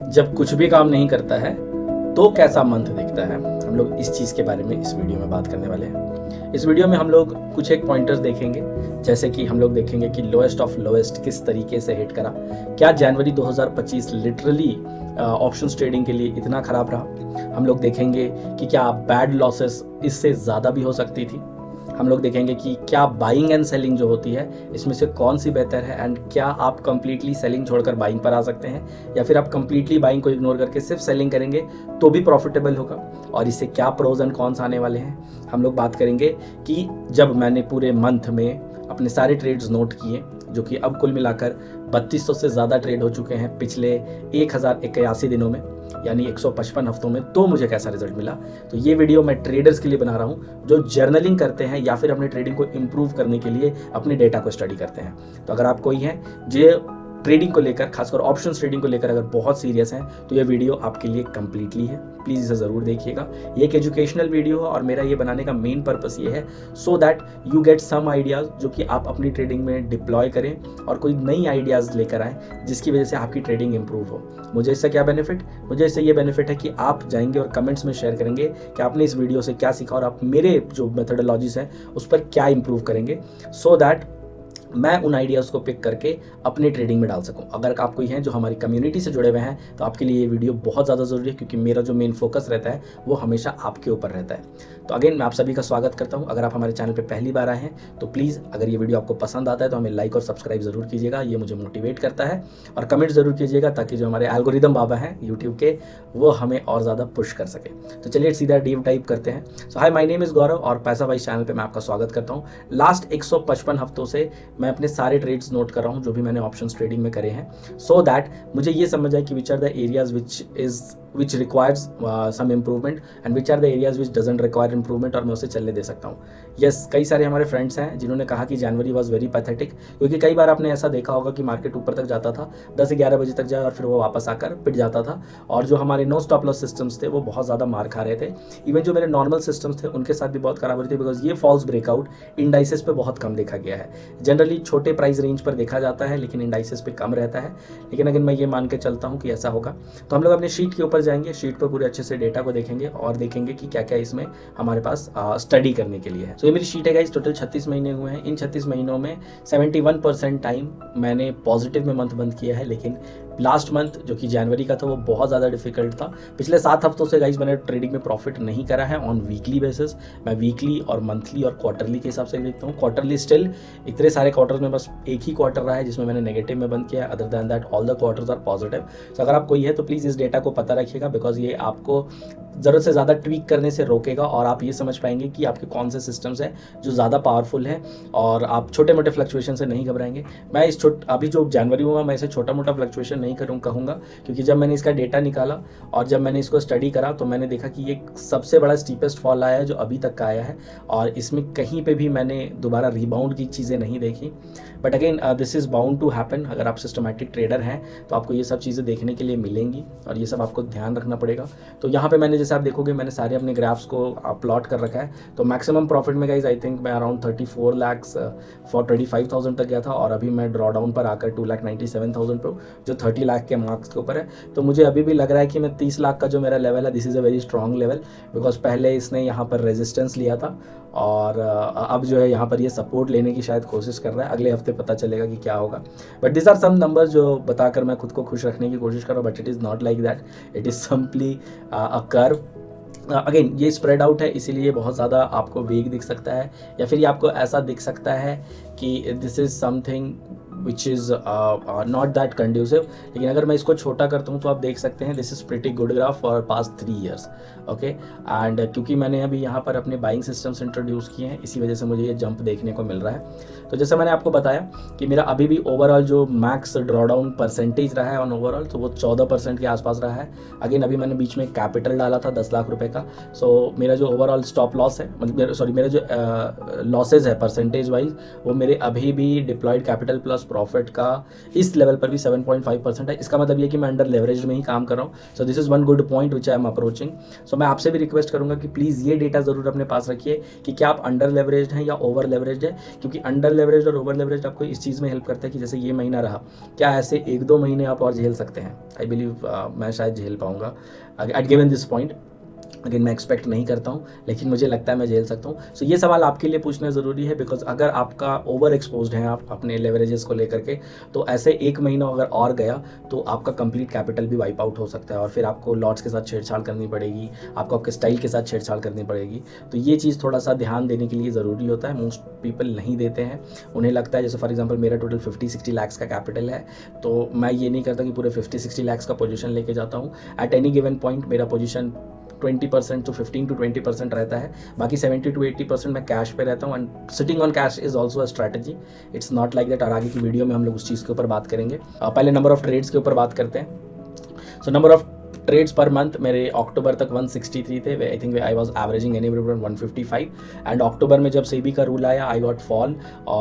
जब कुछ भी काम नहीं करता है तो कैसा मंथ दिखता है, हम लोग इस चीज़ के बारे में इस वीडियो में बात करने वाले हैं। इस वीडियो में हम लोग कुछ एक पॉइंटर्स देखेंगे, जैसे कि हम लोग देखेंगे कि लोएस्ट ऑफ लोएस्ट किस तरीके से हिट करा, क्या जनवरी 2025 लिटरली ऑप्शंस ट्रेडिंग के लिए इतना खराब रहा। हम लोग देखेंगे कि क्या बैड लॉसेस इससे ज़्यादा भी हो सकती थी। हम लोग देखेंगे कि क्या बाइंग एंड सेलिंग जो होती है इसमें से कौन सी बेहतर है, एंड क्या आप कंप्लीटली सेलिंग छोड़कर बाइंग पर आ सकते हैं, या फिर आप कंप्लीटली बाइंग को इग्नोर करके सिर्फ सेलिंग करेंगे तो भी प्रॉफिटेबल होगा, और इससे क्या प्रोज एंड कॉन्स आने वाले हैं। हम लोग बात करेंगे कि जब मैंने पूरे मंथ में अपने सारे ट्रेड्स नोट किए, जो कि अब कुल मिलाकर 3200 से ज़्यादा ट्रेड हो चुके हैं पिछले 1081 दिनों में, यानी 155 हफ्तों में, तो मुझे कैसा रिजल्ट मिला। तो ये वीडियो मैं ट्रेडर्स के लिए बना रहा हूँ जो जर्नलिंग करते हैं या फिर अपने ट्रेडिंग को इम्प्रूव करने के लिए अपने डेटा को स्टडी करते हैं। तो अगर आप कोई हैं जो ट्रेडिंग को लेकर, खासकर ऑप्शंस ट्रेडिंग को लेकर अगर बहुत सीरियस हैं, तो ये वीडियो आपके लिए कंप्लीटली है। प्लीज़ इसे ज़रूर देखिएगा। ये एक एजुकेशनल वीडियो है और मेरा ये बनाने का मेन पर्पस ये है so that you get some ideas जो कि आप अपनी ट्रेडिंग में डिप्लॉय करें और कोई नई आइडियाज़ लेकर आएँ जिसकी वजह से आपकी ट्रेडिंग इंप्रूव हो। मुझे इससे क्या बेनिफिट? मुझे इससे ये बेनिफिट है कि आप जाएंगे और कमेंट्स में शेयर करेंगे कि आपने इस वीडियो से क्या सीखा और आप मेरे जो मेथोडोलॉजीज हैं उस पर क्या इंप्रूव करेंगे, सो दैट मैं उन आइडियाज़ को पिक करके अपने ट्रेडिंग में डाल सकूं। अगर आप कोई हैं जो हमारी कम्युनिटी से जुड़े हुए हैं तो आपके लिए ये वीडियो बहुत ज़्यादा ज़रूरी है, क्योंकि मेरा जो मेन फोकस रहता है वो हमेशा आपके ऊपर रहता है। तो अगेन मैं आप सभी का स्वागत करता हूं। अगर आप हमारे चैनल पे पहली बार आए हैं तो प्लीज़, अगर ये वीडियो आपको पसंद आता है तो हमें लाइक और सब्सक्राइब ज़रूर कीजिएगा, ये मुझे मोटिवेट करता है, और कमेंट ज़रूर कीजिएगा ताकि जो हमारे एल्गोरिदम बाबा हैं यूट्यूब के, वो हमें और ज़्यादा पुश कर सके। तो चलिए सीधा डीप टाइप करते हैं। सो हाय, माय नेम इज़ गौरव और पैसा वाइज चैनल पर मैं आपका स्वागत करता हूँ। लास्ट 155 हफ्तों से मैं अपने सारे ट्रेड्स नोट कर रहा हूं जो भी मैंने ऑप्शंस ट्रेडिंग में करे हैं, सो दैट मुझे ये समझ आए कि which are the areas which requires some improvement and which are the areas which doesn't require improvement, और मैं उसे चलने दे सकता हूँ। यस, कई सारे हमारे फ्रेंड्स हैं जिन्होंने कहा कि जनवरी वाज वेरी पैथेटिक, क्योंकि कई बार आपने ऐसा देखा होगा कि मार्केट ऊपर तक जाता था, 10 से 11 बजे तक जाए और फिर वो वापस आकर पिट जाता था, और जो हमारे नो स्टॉप लॉस सिस्टम्स थे वो बहुत ज़्यादा मार खा रहे थे। इवन जो मेरे नॉर्मल सिस्टम्स थे उनके साथ भी बहुत खराब हो रही थी, बिकॉज ये फॉल्स ब्रेकआउट इंडाइसेस पे बहुत कम देखा गया है। जनरली छोटे प्राइस रेंज पर देखा जाता है लेकिन इंडाइसेस पे कम रहता है। लेकिन अगर मैं ये मान के चलता हूँ कि ऐसा होगा, तो हम लोग अपने शीट के ऊपर जाएंगे, शीट पर पूरे अच्छे से डेटा को देखेंगे और देखेंगे कि क्या क्या इसमें हमारे पास स्टडी करने के लिए है। तो ये मेरी शीट है गाइस, टोटल 36 महीने हुए हैं। इन 36 महीनों में 71% टाइम मैंने पॉजिटिव में मंथ बंद किया है, लेकिन लास्ट मंथ जो कि जनवरी का था वो बहुत ज़्यादा डिफिकल्ट था। पिछले 7 हफ्तों से गाइस मैंने ट्रेडिंग में प्रॉफिट नहीं करा है ऑन वीकली बेसिस। मैं वीकली और मंथली और क्वार्टरली के हिसाब से देखता हूँ। क्वार्टरली स्टिल इतने सारे क्वार्टर्स में बस एक ही क्वार्टर रहा है जिसमें मैंने नेगेटिव में बंद किया है। Other than that all the quarters are positive. तो अगर आप कोई है तो प्लीज़ इस डेटा को पता रखिएगा, बिकॉज ये आपको ज़रूरत से ज़्यादा ट्वीक करने से रोकेगा और आप ये समझ पाएंगे कि आपके कौन से सिस्टम्स हैं जो ज़्यादा पावरफुल हैं, और आप छोटे मोटे फ्लक्चुएशन से नहीं घबराएंगे। मैं इस अभी जो जनवरी हुआ मैं इसे छोटा मोटा फ्लक्चुएशन नहीं कहूँगा, क्योंकि जब मैंने इसका डेटा निकाला और जब मैंने इसको स्टडी करा तो मैंने देखा कि ये सबसे बड़ा स्टीपेस्ट फॉल आया है जो अभी तक का आया है, और इसमें कहीं पे भी मैंने दोबारा रिबाउंड की चीज़ें नहीं देखी। But again this is bound to happen. अगर आप सिस्टमैटिक ट्रेडर हैं तो आपको ये सब चीज़ें देखने के लिए मिलेंगी और ये सब आपको ध्यान रखना पड़ेगा। तो यहाँ पे मैंने, जैसे आप देखोगे, मैंने सारे अपने ग्राफ्स को प्लॉट कर रखा है। तो मैक्सिमम प्रॉफिट में गाइज आई थिंक मैं अराउंड 34 lakhs फॉर 25,000 तक गया था, और अभी मैं ड्रॉ डाउन पर आकर 2,97,000 पे, जो 30 लाख के मार्क्स के ऊपर है। तो मुझे अभी भी लग रहा है कि मैं 30 लाख का जो मेरा लेवल है, this is a very strong level, because पहले इसने यहाँ पर रेजिस्टेंस लिया था और अब जो है यहाँ पर ये सपोर्ट लेने की शायद कोशिश कर रहा है। अगले हफ्ते पता चलेगा कि क्या होगा। But this are some numbers जो बताकर मैं खुद को खुश रखने की कोशिश कर रहा हूँ, but it is not like that, it is simply a curve. Again ये स्प्रेड आउट है, इसीलिए बहुत ज़्यादा आपको वेग दिख सकता है, या फिर ये आपको ऐसा दिख सकता है कि this is something which is not that conducive. लेकिन अगर मैं इसको छोटा करता हूँ तो आप देख सकते हैं this is pretty good graph for past 3 years, okay. And क्योंकि मैंने अभी यहाँ पर अपने बाइंग सिस्टम्स इंट्रोड्यूस किए हैं, इसी वजह से मुझे ये जंप देखने को मिल रहा है। तो जैसे मैंने आपको बताया कि मेरा अभी भी ओवरऑल जो मैक्स ड्रॉडाउन परसेंटेज रहा है ऑन ओवरऑल, तो वो 14% के आसपास रहा है। अगेन अभी मैंने बीच में कैपिटल डाला था 10 लाख रुपए का। सो मेरा जो ओवरऑल स्टॉप लॉस है, मतलब मेरा जो लॉसेज है परसेंटेज वाइज, वो मेरे अभी भी डिप्लॉयड कैपिटल प्लस प्रॉफिट का इस लेवल पर भी 7.5% है। इसका मतलब ये कि मैं अंडर लेवरेज में ही काम कर रहा हूँ। So this is one good point which I am approaching. So मैं आपसे भी रिक्वेस्ट करूँगा कि प्लीज़ ये डेटा ज़रूर अपने पास रखिए कि क्या आप अंडर लेवरेज हैं या ओवर लेवरेज है, क्योंकि अंडर लेवरेज और ओवर लेवरेज आपको इस चीज़ में हेल्प करता है कि जैसे ये महीना रहा, क्या ऐसे 1-2 महीने आप और झेल सकते हैं? आई बिलीव मैं शायद झेल पाऊँगा at given this point. Again मैं एक्सपेक्ट नहीं करता हूँ, लेकिन मुझे लगता है मैं झेल सकता हूँ। सो ये सवाल आपके लिए पूछना ज़रूरी है, बिकॉज अगर आपका ओवर एक्सपोज्ड है आप अपने लेवरेजेस को लेकर के, तो ऐसे 1 महीना अगर और गया तो आपका कंप्लीट कैपिटल भी वाइप आउट हो सकता है और फिर आपको लॉट्स के साथ छेड़छाड़ करनी पड़ेगी, आपको आपके स्टाइल के साथ छेड़छाड़ करनी पड़ेगी। तो ये चीज़ थोड़ा सा ध्यान देने के लिए ज़रूरी होता है। मोस्ट पीपल नहीं देते हैं, उन्हें लगता है जैसे फॉर एग्जाम्पल मेरा टोटल 50-60 लाख का कैपिटल है, तो मैं ये नहीं करता कि पूरे 50-60 लाख का पोजीशन लेके जाता हूँ। एट एनी गिवन पॉइंट मेरा पोजीशन 20% to 15 to 20% रहता है, बाकी 70 to 80% मैं कैश पे रहता हूँ। And sitting on cash is also a strategy, it's not like that. और आगे की वीडियो में हम लोग उस चीज़ के ऊपर बात करेंगे। पहले नंबर ऑफ ट्रेड्स के ऊपर बात करते हैं। So number of trades per month मेरे अक्टूबर तक 163 थे। I think I was averaging anywhere from 155। And अक्टूबर में जब सेबी का रूल आया I got fall,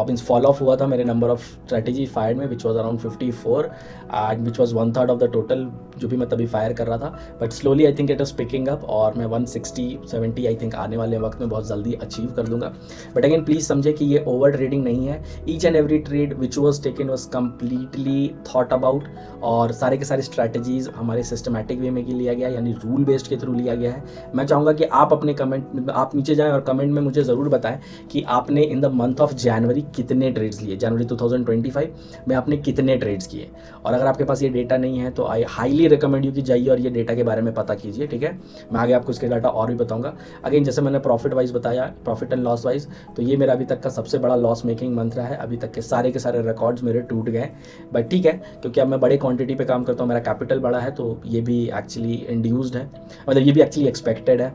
means fall off हुआ था मेरे नंबर ऑफ स्ट्रेटेजी फायर में, which was around 54 and which was 1/3 of the total जो भी मैं तभी फायर कर रहा था। But slowly I think it is picking up और मैं 160-70 आई थिंक आने वाले वक्त में बहुत जल्दी अचीव कर दूंगा। बट अगेन प्लीज़ समझे कि ये ओवर ट्रेडिंग नहीं है। Each and every trade which was taken was completely thought about, और सारे के सारे स्ट्रैटेजीज हमारे सिस्टमैटिक वे में लिया गया, यानी रूल बेस्ड के थ्रू लिया गया है। मैं चाहूँगा कि आप अपने कमेंट, आप नीचे जाएं और कमेंट में मुझे ज़रूर बताएं कि आपने in the month of January कितने ट्रेड्स लिए, जनवरी 2025 में आपने कितने ट्रेड्स किए। और अगर आपके पास ये डेटा नहीं है तो आई हाईली रिकमेंड यू कि जाइए और ये डेटा के बारे में पता कीजिए, ठीक है। मैं आगे आपको इसके डाटा और भी बताऊंगा। अगेन जैसे मैंने प्रॉफिट वाइज बताया, प्रॉफिट एंड लॉस वाइज, तो ये मेरा अभी तक का सबसे बड़ा लॉस मेकिंग मंथ रहा है। अभी तक के सारे रिकॉर्ड्स मेरे टूट गए, बट ठीक है, क्योंकि अब मैं बड़े क्वांटिटी पे काम करता हूँ, मेरा कैपिटल बड़ा है, तो ये भी एक्चुअली इंड्यूस्ड है, मतलब ये भी एक्चुअली एक्सपेक्टेड है।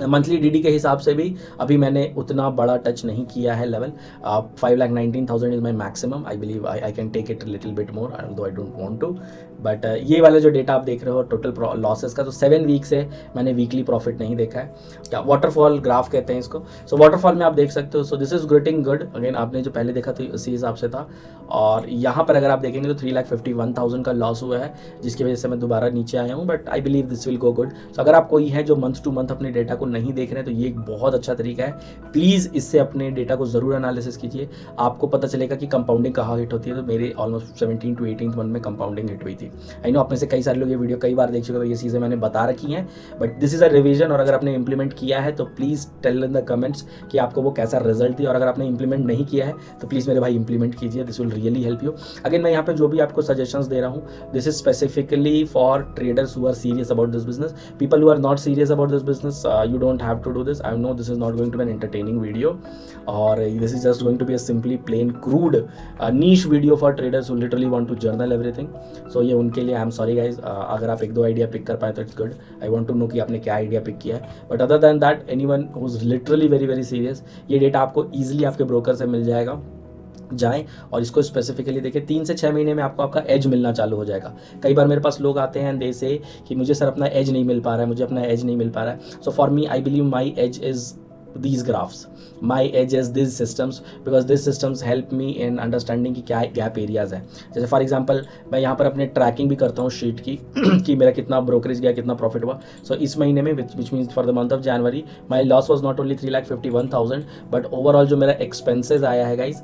मंथली डीडी के हिसाब से भी अभी मैंने उतना बड़ा टच नहीं किया है level. 5,19,000 is my maximum. I believe I can take it little bit more, though I don't want to. But ये वाला जो डेटा आप देख रहे हो टोटल लॉसेस का, तो 7 वीक से मैंने वीकली प्रॉफिट नहीं देखा है। क्या वाटरफॉल ग्राफ कहते हैं इसको। सो वाटरफॉल में आप देख सकते हो। So this is getting good. Again आपने जो पहले देखा था उसी हिसाब से था, और यहाँ पर अगर आप देखेंगे तो 3,51,000 का लॉस हुआ है, जिसकी वजह से मैं दोबारा नीचे आया हूँ। But I believe this will go good. So अगर आप कोई है जो मंथ टू मंथ अपने डेटा को नहीं देख रहे हैं, तो ये एक बहुत अच्छा तरीका है। प्लीज़ इससे अपने डेटा को ज़रूर एनालिसिस कीजिए, आपको पता चलेगा कि कंपाउंडिंग कहाँ हिट होती है। तो मेरे ऑलमोस्ट 17 to 18th मंथ में कंपाउंडिंग हिट हुई थी। आई नो आप में से कई सारे लोग ये वीडियो कई बार देख चुके हो, ये चीज़ें मैंने बता रखी हैं, but this is a revision. और अगर आपने इंप्लीमेंट किया है तो please tell in the comments कि आपको वो कैसा रिजल्ट दिया। और अगर आपने इंप्लीमेंट नहीं किया है तो प्लीज़ मेरे भाई इंप्लीमेंट कीजिए, this will really help you. Again मैं यहाँ पे जो भी आपको सजेशंस दे रहा हूँ, this is specifically for traders who are serious about this business. People who are not serious about this business, you don't have to do this. I know this is not going to be an entertaining video, or this is just going to be a simply plain crude niche video for traders who literally want to journal everything. So ये उनके लिए I am sorry guys. अगर आप 1-2 idea pick कर पाए तो it's good. I want to know कि आपने क्या आइडिया पिक किया है। But other than that, anyone who is literally very very serious, ये डेटा आपको ईजिली आपके ब्रोकर से मिल जाएगा। जाएं और इसको स्पेसिफिकली देखें। 3 से 6 महीने में आपको आपका एज मिलना चालू हो जाएगा। कई बार मेरे पास लोग आते हैं दे से कि मुझे सर अपना एज नहीं मिल पा रहा है, मुझे अपना एज नहीं मिल पा रहा है। So for me I believe my age is these graphs, my edge is these systems, because these systems help me in understanding कि क्या गैप एरियाज है। जैसे फॉर एग्जांपल मैं यहाँ पर अपने ट्रैकिंग भी करता हूँ शीट की कि मेरा कितना ब्रोकरेज गया, कितना प्रॉफिट हुआ। सो इस महीने में which means for the month of January my loss was not only 3,51,000, but overall जो मेरा एक्सपेंसेज आया है guys,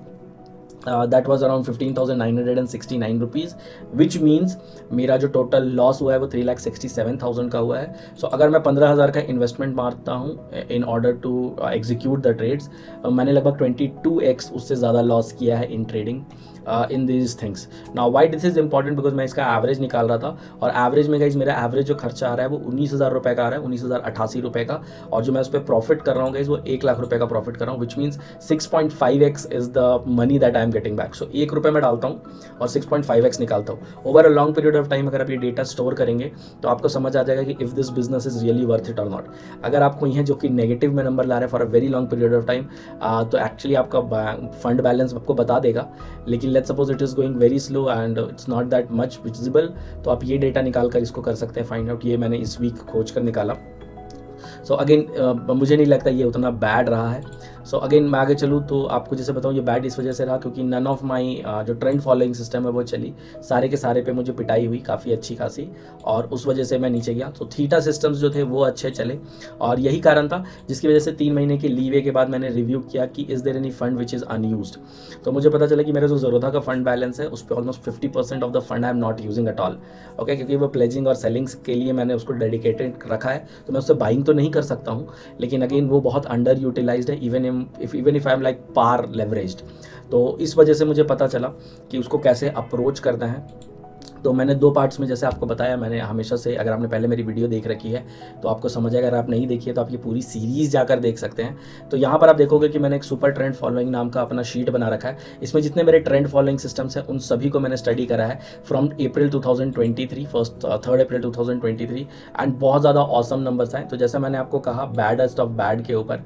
that was around 15,969 rupees, which means मेरा जो टोटल लॉस हुआ है वो 3,67,000 का हुआ है। सो अगर मैं 15,000 का इन्वेस्टमेंट मारता हूँ in order to execute the trades, मैंने लगभग 22x उससे ज़्यादा लॉस किया है in trading in these things. Now why this is important, because मैं इसका एवरेज निकाल रहा था, और एवरेज में गाइज मेरा एवरेज जो खर्चा आ रहा है वो 19,000 रुपये का आ रहा है, 19,088 रुपये का। और जो मैं उस पर प्रॉफिट कर रहा हूँ गाइज वो 1 लाख रुपये का प्रॉफिट कर रहा हूँ, which means 6.5x is the money that I am getting back. So 1 रुपये में डालता हूँ और 6.5x निकालता हूँ। Over a long period of time अगर आप ये डेटा स्टोर करेंगे तो आपको समझ आ जाएगा कि if this business is really worth it और नॉट। अगर आप कोई हैं जो कि नेगेटिव में नंबर ला रहे हैं for a very long period of time, तो एक्चुअली आपका फंड बैलेंस आपको बता देगा। लेकिन let's suppose it is going very slow and it's not that much visible, तो आप ये डेटा निकाल कर इसको कर सकते हैं फाइंड आउट। ये मैंने इस वीक खोज कर निकाला। सो अगेन मुझे नहीं लगता ये उतना बैड रहा है। सो अगेन मैं आगे चलूँ तो आपको जैसे बताऊँ ये बैड इस वजह से रहा क्योंकि नन ऑफ माई जो ट्रेंड फॉलोइंग सिस्टम है वो चली, सारे के सारे पे मुझे पिटाई हुई काफ़ी अच्छी खासी, और उस वजह से मैं नीचे गया। तो थीटा सिस्टम्स जो थे वो अच्छे चले, और यही कारण था जिसकी वजह से 3 महीने के लीवे के बाद मैंने रिव्यू किया कि is there any fund which is unused. तो मुझे पता चला कि मेरा जो ज़रोधा का फंड बैलेंस है उस पर almost 50% of the fund I am not using at all. Okay, क्योंकि वो प्लेजिंग और सेलिंग्स के लिए मैंने उसको डेडिकेटेड रखा है, तो मैं उससे बाइंग तो नहीं कर सकता हूँ, लेकिन अगेन वो बहुत अंडर यूटिलाइज्ड है, even if I am like par leveraged. तो इस वजह से मुझे पता चला कि उसको कैसे अप्रोच करना है। तो मैंने 2 पार्ट्स में जैसे आपको बताया, मैंने हमेशा से, अगर आपने पहले मेरी वीडियो देख रखी है तो आपको समझ आएगा, अगर आप नहीं देखी है तो आप ये पूरी सीरीज़ जाकर देख सकते हैं। तो यहाँ पर आप देखोगे कि मैंने एक सुपर ट्रेंड फॉलोइंग नाम का अपना शीट बना रखा है। इसमें जितने मेरे ट्रेंड फॉलोइंग सिस्टम्स हैं उन सभी को मैंने स्टडी करा है फ्रॉम अप्रैल 2023, 3 अप्रैल 2023, एंड बहुत ज़्यादा ऑसम नंबर्स आए। तो जैसा मैंने आपको कहा बैडेस्ट ऑफ बैड के ऊपर,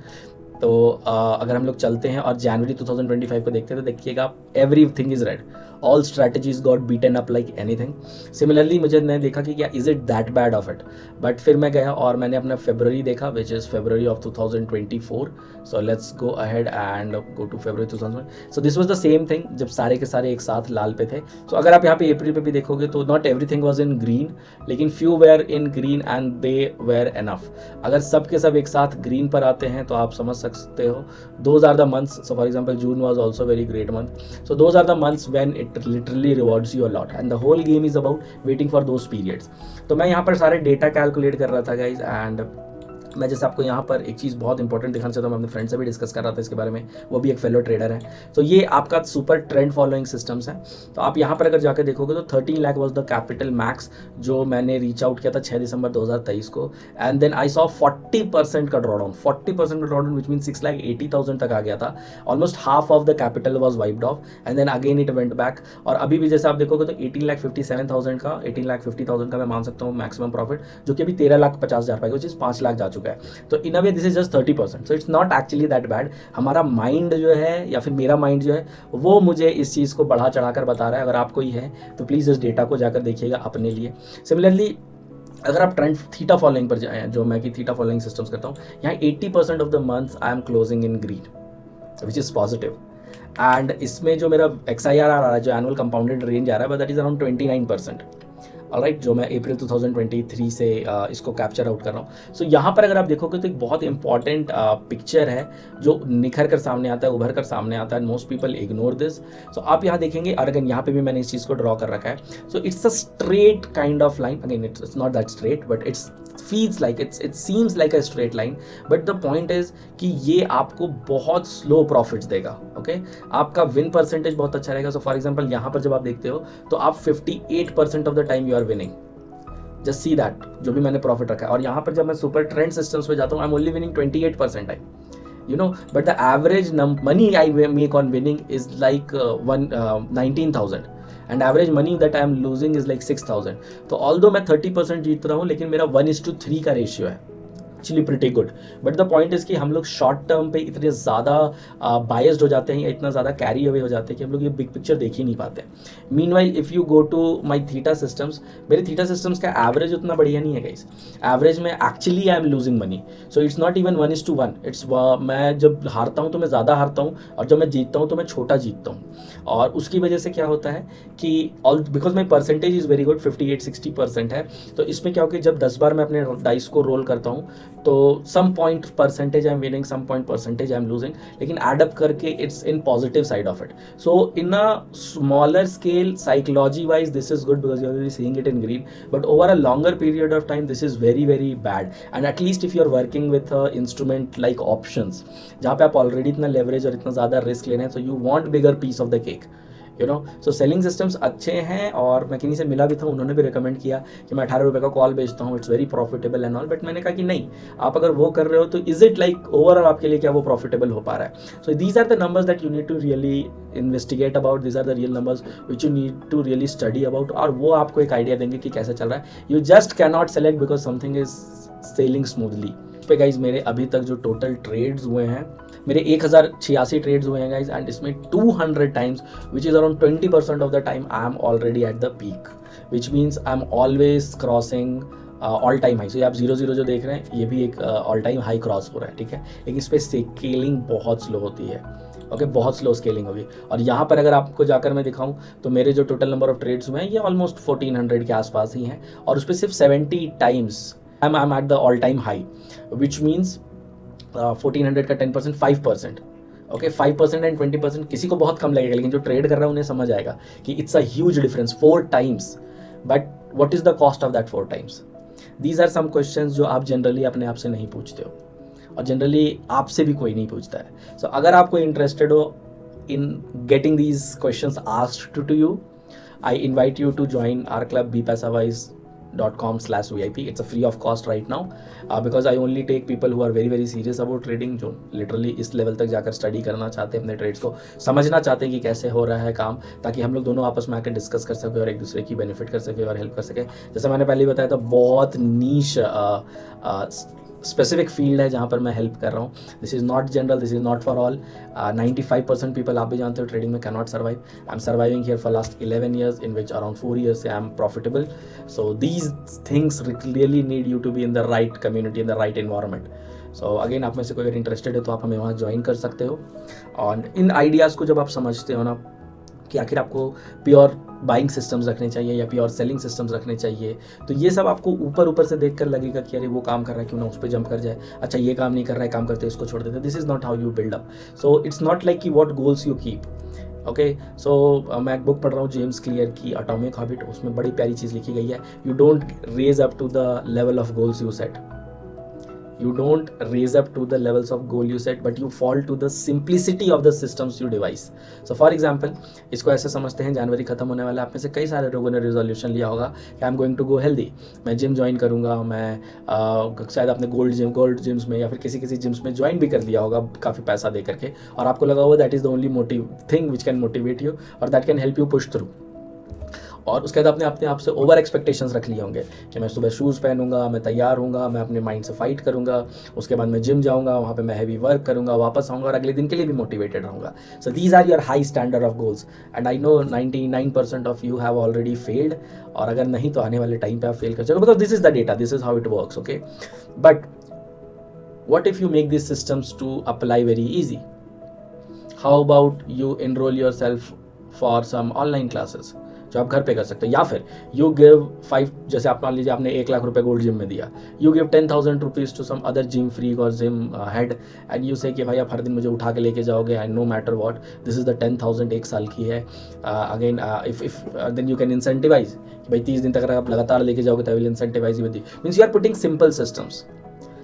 तो अगर हम लोग चलते हैं और जनवरी 2025 को देखते हैं तो देखिएगा everything is red, all strategies got beaten up like anything. Similarly मुझे नहीं देखा कि क्या is it that bad of it, but फिर मैं गया और मैंने अपना फरवरी देखा which is February of 2024। So let's go ahead and go to February 2000। So this was the same thing जब सारे के सारे एक साथ लाल पे थे। सो अगर आप यहाँ पे अप्रैल पे भी देखोगे तो not everything was in green, लेकिन few were in green and they were enough. अगर सब के सब एक साथ ग्रीन पर आते हैं तो आप समझ सकते हो those are the months. So for example June was also very great month. So those are the months when it literally rewards you a lot and the whole game is about waiting for those periods। तो मैं यहाँ पर सारे data calculate कर रहा था guys, and मैं जैसे आपको यहाँ पर एक चीज़ बहुत इंपॉर्टेंट दिखाना चाहता हूँ, मैं अपने फ्रेंड से भी डिस्कस कर रहा था इसके बारे में, वो भी एक फेलो ट्रेडर है। तो ये आपका सुपर ट्रेंड फॉलोइंग सिस्टम्स है। तो आप यहाँ पर अगर जाकर देखोगे तो 13 lakh was the capital max जो मैंने रीच आउट किया था 6 दिसंबर 2023 को, एंड देन आई सॉ 40% का ड्रॉडाउन, 40% का ड्रॉडाउन विच मीन 6,80,000 तक आ गया था। Almost half of the capital was wiped off and then again it went back. और अभी भी जैसे आप देखोगे तो 18,57,000 का, 18,50,000 का मैं मान सकता हूँ मैक्सिमम प्रॉफिट, जो कि अभी 13,50,000 पाएगा, विच इज 5 लाख जा चुका है। तो in a way this is just 30%। So it's not actually that bad. हमारा माइंड जो है या फिर मेरा माइंड जो है वो मुझे इस चीज़ को बढ़ा चढ़ा कर बता रहा है। अगर आपको ही है तो प्लीज़ इस डेटा को जाकर देखिएगा अपने लिए। सिमिलरली अगर आप ट्रेंड थीटा फॉलोइंग पर जाएँ, जो मैं कि थीटा फॉलोइंग सिस्टम्स करता हूँ, यहाँ 80% of the months I am closing in green which is positive. And इसमें जो मेरा XIR आ रहा है, जो एनुअल कंपाउंडेड रेंज आ रहा है, दैट इज़ अराउंड 29%। ऑलराइट, जो मैं अप्रैल 2023 से इसको कैप्चर आउट कर रहा हूँ। सो यहाँ पर अगर आप देखोगे तो एक बहुत इंपॉर्टेंट पिक्चर है जो निखर कर सामने आता है, उभर कर सामने आता है, मोस्ट पीपल इग्नोर दिस। सो आप यहाँ देखेंगे, और अगेन यहाँ पे भी मैंने इस चीज़ को ड्रॉ कर रखा है। So it's a straight kind of line, again it's not that straight but it's feels like it seems like a straight line, but the point is कि ये आपको बहुत स्लो प्रॉफिट्स देगा। ओके, आपका विन परसेंटेज बहुत अच्छा रहेगा। So for example यहाँ पर जब आप देखते हो तो आप 58% of the time you are winning, just see that, जो भी मैंने प्रॉफिट रखा है। और यहाँ पर जब मैं सुपर ट्रेंड सिस्टम्स पे जाता हूँ, I am only winning 28% time, you know, but the average money I make on winning is like 19,000 and average money that I am losing is like 6,000। तो although मैं 30% जीत रहा हूँ, लेकिन मेरा 1:3 का रेशियो है, actually pretty good. But the point is कि हम लोग शॉर्ट टर्म पे इतने ज़्यादा बायस्ड हो जाते हैं या इतना ज़्यादा कैरी अवे हो जाते हैं कि हम लोग ये बिग पिक्चर देख ही नहीं पाते। Meanwhile if you go to my theta systems, मेरे थीटा सिस्टम्स का एवरेज उतना बढ़िया नहीं है गाइस। एवरेज में actually I am losing money, so it's not even 1:1। It's मैं जब हारता हूँ तो मैं ज़्यादा हारता हूँ, और जब मैं जीतता हूँ तो मैं छोटा जीतता हूँ। और उसकी वजह से क्या होता है कि all because my percentage is very good, 58-60% है। तो इसमें क्या हो कि जब 10 बार मैं अपने डाइस को रोल करता हूँ तो some point percentage I am winning, some point percentage I am losing, लेकिन एडअप करके it's in positive side of it. So in a smaller scale psychology wise this is good because you are seeing it in green, but over a longer period of time this is very very bad. And at least if you are working with instrument like options, जहाँ पे आप already इतना leverage और इतना ज़्यादा risk ले रहे हैं, so you want bigger piece of the cake, you know. So selling systems अच्छे हैं, और मैं किन्हीं से मिला भी था, उन्होंने भी रिकमेंड किया कि मैं 18 रुपये का कॉल बेचता हूँ, it's very profitable and all. But मैंने कहा कि नहीं, आप अगर वो कर रहे हो तो इज इट लाइक ओवरऑल आपके लिए क्या वो प्रॉफिटेबल हो पा रहा है। So these are the numbers that you need to really investigate about, these are the real numbers which you need to really study about, और वो आपको एक आइडिया देंगे कि कैसे चल रहा है। You just can not select because something is selling smoothly. पे गाइज मेरे अभी तक जो टोटल ट्रेड्स हुए हैं, मेरे 1086 ट्रेड्स हुए हैं गाइज, एंड इसमें 200 times which is around 20% of the time I am already at the peak, which means I am always crossing all time high. So ये आप 0-0 जो देख रहे हैं ये भी एक ऑल टाइम हाई क्रॉस हो रहा है, ठीक है। लेकिन इस पर स्केलिंग बहुत स्लो होती है, ओके, बहुत स्लो स्केलिंग होगी। और यहाँ पर अगर आपको जाकर मैं दिखाऊं तो मेरे जो टोटल नंबर ऑफ ट्रेड्स हुए हैं ये ऑलमोस्ट 1400 के आसपास ही हैं, और उस पर सिर्फ 70 times I am at the all time high, which means 1400 का 10% 5%, ओके, 5% एंड 20% किसी को बहुत कम लगेगा, लेकिन जो ट्रेड कर रहा है उन्हें समझ आएगा कि it's a huge difference, 4 times. But what is the cost of that 4 times? These are some questions जो आप जनरली अपने आप से नहीं पूछते हो, और जनरली आपसे भी कोई नहीं पूछता है। सो अगर आप कोई इंटरेस्टेड हो in getting these questions asked to you, I invite you to join our club bpaisawise.com/VIP. It's a free of cost right now because I only take people who are very very serious about trading, जो literally इस level तक जाकर study करना चाहते हैं, अपने trades को समझना चाहते हैं कि कैसे हो रहा है काम, ताकि हम लोग दोनों आपस में आकर डिस्कस कर सके और एक दूसरे की बेनिफिट कर सके और हेल्प कर सके। जैसे मैंने पहले बताया था, बहुत नीश स्पेसिफिक फील्ड है जहाँ पर मैं हेल्प कर रहा हूँ। This is not general, this is not for all. 95% people, आप भी जानते हो, ट्रेडिंग में can not survive. I am surviving here for last 11 years, in which around 4 years I am profitable. So these things really need you to be in the right community, in the right environment. So again, आप में से कोई अगर interested है तो आप हमें वहाँ ज्वाइन कर सकते हो। और इन आइडियाज़ को जब आप समझते हो ना कि आखिर आपको प्योर बाइंग सिस्टम्स रखने चाहिए या प्योर सेलिंग सिस्टम्स रखने चाहिए, तो ये सब आपको ऊपर से देखकर लगेगा कि अरे वो काम कर रहा है, क्यों ना उस पर जंप कर जाए, अच्छा ये काम नहीं कर रहा है, काम करते इसको छोड़ देते। This is not how you build up. So it's not like कि what goals you keep. Okay, so मैं एक बुक पढ़ रहा हूँ जेम्स क्लियर की, एटॉमिक हैबिट। उसमें बड़ी प्यारी चीज़ लिखी गई है, you don't raise up to the level of goals you set, you don't raise up to the levels of goal you set, but you fall to the simplicity of the systems you devise. So for example, इसको ऐसे समझते हैं, जनवरी खत्म होने वाला है, आप में से कई सारे लोगों ने रिजोल्यूशन लिया होगा कि I am going to go healthy, मैं जिम ज्वाइन करूंगा, मैं शायद अपने गोल्ड जिम्स में या फिर किसी जिम्स में ज्वाइन भी कर दिया होगा काफ़ी पैसा दे करके, और आपको लगा होगा that is the only motive thing which can motivate you और that can help you push through. और उसके बाद आपने अपने आप से ओवर एक्सपेक्टेशंस रख लिए होंगे कि मैं सुबह शूज़ पहनूंगा, मैं तैयार हूँगा, मैं अपने माइंड से फाइट करूँगा, उसके बाद मैं जिम जाऊँगा, वहाँ पे मैं हैवी वर्क करूँगा, वापस आऊँगा और अगले दिन के लिए भी मोटिवेटेड रहूँगा। So these are your high standard of goals, and I know 99% of you have already failed, और अगर नहीं तो आने वाले टाइम पे आप फेल कर जाओगे, because this is the data, this is how it works. Okay, but what if you make these systems to apply very easy? How about you enroll yourself for some online classes जो आप घर पे कर सकते हो, या फिर you give 5, जैसे आप मान लीजिए आपने 1 लाख रुपए गोल्ड जिम में दिया, you give 10,000 rupees to some other gym freak और gym head, and you say कि भाई आप हर दिन मुझे उठा के लेके जाओगे, and no matter what, this is the 10,000 एक साल की है। Again if then you can incentivise कि भाई 30 दिन तक अगर आप लगातार लेके जाओगे तो will incentivise with you, means you are putting simple systems.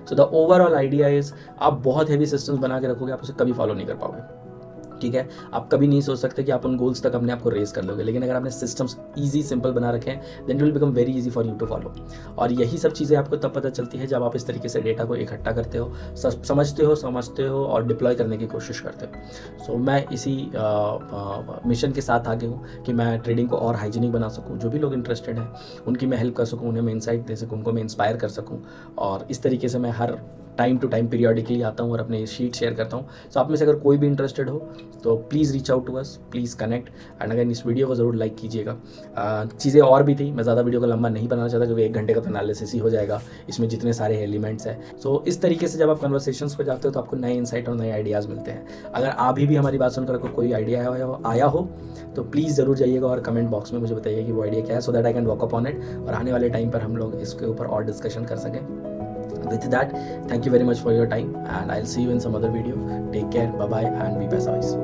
So the overall idea is, आप बहुत हैवी सिस्टम्स बना के रखोगे, आप उसे कभी फॉलो नहीं कर पाओगे, ठीक है। आप कभी नहीं सोच सकते कि आप उन गोल्स तक अपने आप को रेस कर लोगे, लेकिन अगर आपने सिस्टम्स इजी सिंपल बना रखे हैं then it will become very easy for you to follow. और यही सब चीज़ें आपको तब पता चलती है जब आप इस तरीके से डेटा को इकट्ठा करते हो, समझते हो और डिप्लॉय करने की कोशिश करते हो। सो मैं इसी मिशन के साथ आगे हूँ कि मैं ट्रेडिंग को और हाइजीनिक बना सकूँ, जो भी लोग इंटरेस्टेड हैं उनकी मैं हेल्प कर सकूँ, उन्हें मैं इंसाइट दे सकूँ, उनको मैं इंस्पायर कर सकूँ, और इस तरीके से मैं हर टाइम टू टाइम पीरियडिकली आता हूँ और अपने शीट शेयर करता हूँ। सो आप में से अगर कोई भी इंटरेस्टेड हो तो please reach out to us, please connect, and अगर इस वीडियो को ज़रूर लाइक कीजिएगा। चीज़ें और भी थी, मैं ज़्यादा वीडियो को लंबा नहीं बनाना चाहता क्योंकि 1 घंटे का तो एनालिसिस ही हो जाएगा, इसमें जितने सारे एलिमेंट्स हैं। सो इस तरीके से जब आप कन्वर्सेशंस पे जाते हो तो आपको नए इंसाइट और नए आइडियाज़ मिलते हैं। अगर अभी भी हमारी बात सुनकर कोई आइडिया आया हो तो प्लीज़ ज़रूर जाइएगा और कमेंट बॉक्स में मुझे बताइए कि वो आइडिया क्या है, so that I can work upon it, और आने वाले टाइम पर हम लोग इसके ऊपर और डिस्कशन कर सकें। With that, thank you very much for your time, and I'll see you in some other video. Take care, bye bye, and be precise.